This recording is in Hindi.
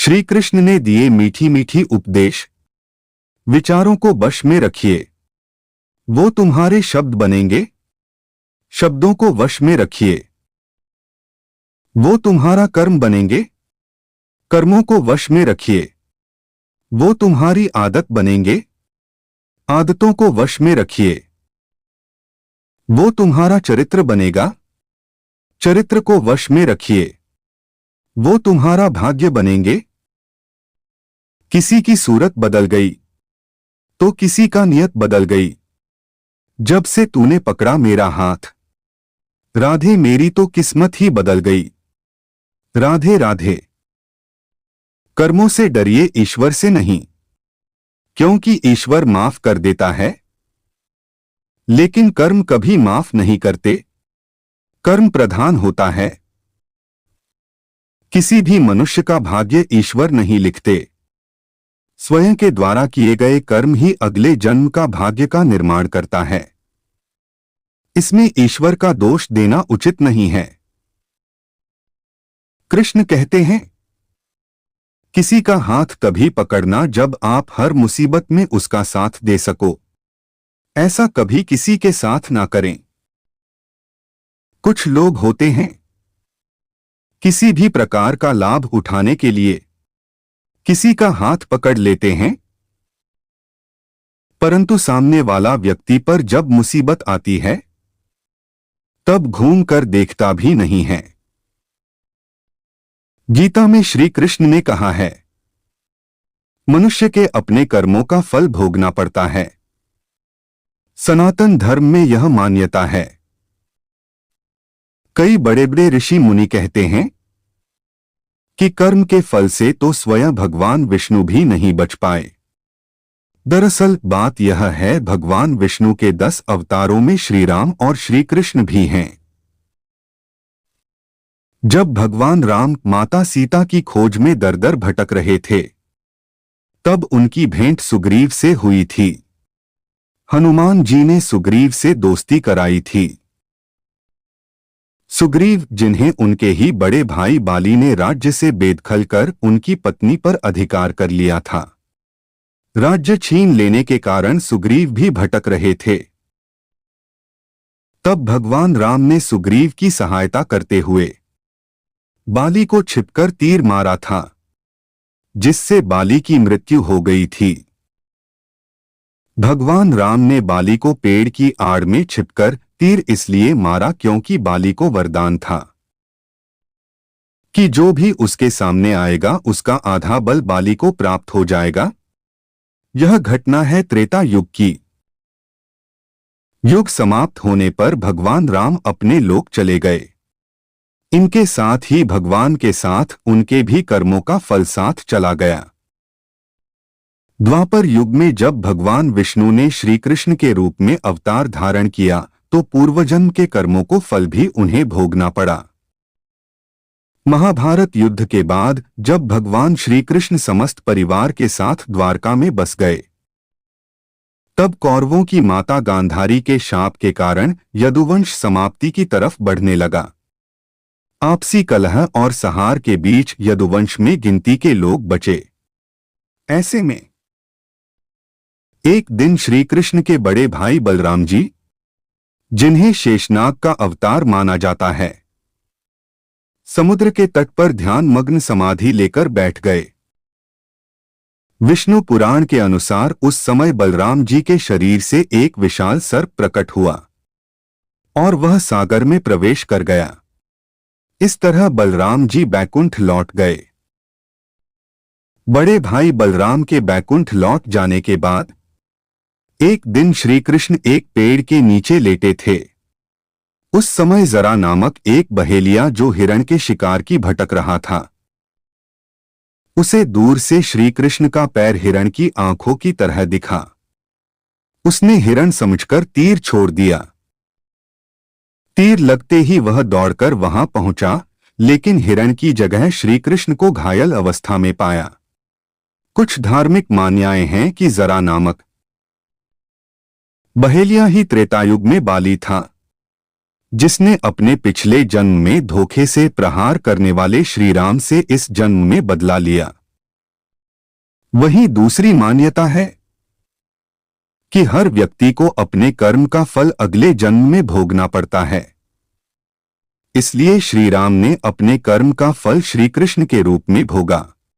श्री कृष्ण ने दिए मीठी मीठी उपदेश। विचारों को वश में रखिए, वो तुम्हारे शब्द बनेंगे। शब्दों को वश में रखिए, वो तुम्हारा कर्म बनेंगे। कर्मों को वश में रखिए, वो तुम्हारी आदत बनेंगे। आदतों को वश में रखिए, वो तुम्हारा चरित्र बनेगा। चरित्र को वश में रखिए, वो तुम्हारा भाग्य बनेंगे। किसी की सूरत बदल गई तो किसी का नियत बदल गई। जब से तूने पकड़ा मेरा हाथ, राधे मेरी तो किस्मत ही बदल गई। राधे राधे। कर्मों से डरिए, ईश्वर से नहीं, क्योंकि ईश्वर माफ कर देता है, लेकिन कर्म कभी माफ नहीं करते। कर्म प्रधान होता है। किसी भी मनुष्य का भाग्य ईश्वर नहीं लिखते। स्वयं के द्वारा किए गए कर्म ही अगले जन्म का भाग्य का निर्माण करता है। इसमें ईश्वर का दोष देना उचित नहीं है। कृष्ण कहते हैं, किसी का हाथ तभी पकड़ना जब आप हर मुसीबत में उसका साथ दे सको। ऐसा कभी किसी के साथ ना करें। कुछ लोग होते हैं, किसी भी प्रकार का लाभ उठाने के लिए किसी का हाथ पकड़ लेते हैं, परंतु सामने वाला व्यक्ति पर जब मुसीबत आती है तब घूम कर देखता भी नहीं है। गीता में श्री कृष्ण ने कहा है, मनुष्य के अपने कर्मों का फल भोगना पड़ता है। सनातन धर्म में यह मान्यता है। कई बड़े बड़े ऋषि मुनि कहते हैं कि कर्म के फल से तो स्वयं भगवान विष्णु भी नहीं बच पाए। दरअसल बात यह है, भगवान विष्णु के 10 अवतारों में श्री राम और श्री कृष्ण भी हैं। जब भगवान राम माता सीता की खोज में दर दर भटक रहे थे, तब उनकी भेंट सुग्रीव से हुई थी। हनुमान जी ने सुग्रीव से दोस्ती कराई थी। सुग्रीव, जिन्हें उनके ही बड़े भाई बाली ने राज्य से बेदखल कर उनकी पत्नी पर अधिकार कर लिया था। राज्य छीन लेने के कारण सुग्रीव भी भटक रहे थे। तब भगवान राम ने सुग्रीव की सहायता करते हुए बाली को छिपकर तीर मारा था, जिससे बाली की मृत्यु हो गई थी। भगवान राम ने बाली को पेड़ की आड़ में छिपकर तीर इसलिए मारा क्योंकि बाली को वरदान था कि जो भी उसके सामने आएगा उसका आधा बल बाली को प्राप्त हो जाएगा। यह घटना है त्रेता युग की। युग समाप्त होने पर भगवान राम अपने लोक चले गए। इनके साथ ही भगवान के साथ उनके भी कर्मों का फल साथ चला गया। द्वापर युग में जब भगवान विष्णु ने श्री कृष्ण के रूप में अवतार धारण किया तो पूर्वजन्म के कर्मों को फल भी उन्हें भोगना पड़ा। महाभारत युद्ध के बाद जब भगवान श्री कृष्ण समस्त परिवार के साथ द्वारका में बस गए, तब कौरवों की माता गांधारी के शाप के कारण यदुवंश समाप्ति की तरफ बढ़ने लगा। आपसी कलह और सहार के बीच यदुवंश में गिनती के लोग बचे। ऐसे में एक दिन श्री कृष्ण के बड़े भाई बलराम जी, जिन्हें शेषनाग का अवतार माना जाता है, समुद्र के तट पर ध्यान मग्न समाधि लेकर बैठ गए। विष्णु पुराण के अनुसार उस समय बलराम जी के शरीर से एक विशाल सर्प प्रकट हुआ और वह सागर में प्रवेश कर गया। इस तरह बलराम जी बैकुंठ लौट गए। बड़े भाई बलराम के बैकुंठ लौट जाने के बाद एक दिन श्री कृष्ण एक पेड़ के नीचे लेटे थे। उस समय जरा नामक एक बहेलिया जो हिरण के शिकार की भटक रहा था, उसे दूर से श्री कृष्ण का पैर हिरण की आंखों की तरह दिखा। उसने हिरण समझकर तीर छोड़ दिया। तीर लगते ही वह दौड़कर वहां पहुंचा, लेकिन हिरण की जगह श्री कृष्ण को घायल अवस्था में पाया। कुछ धार्मिक मान्यताएं हैं कि जरा नामक बहेलिया ही त्रेतायुग में बाली था, जिसने अपने पिछले जन्म में धोखे से प्रहार करने वाले श्री राम से इस जन्म में बदला लिया। वहीं दूसरी मान्यता है कि हर व्यक्ति को अपने कर्म का फल अगले जन्म में भोगना पड़ता है। इसलिए श्री राम ने अपने कर्म का फल श्री कृष्ण के रूप में भोगा।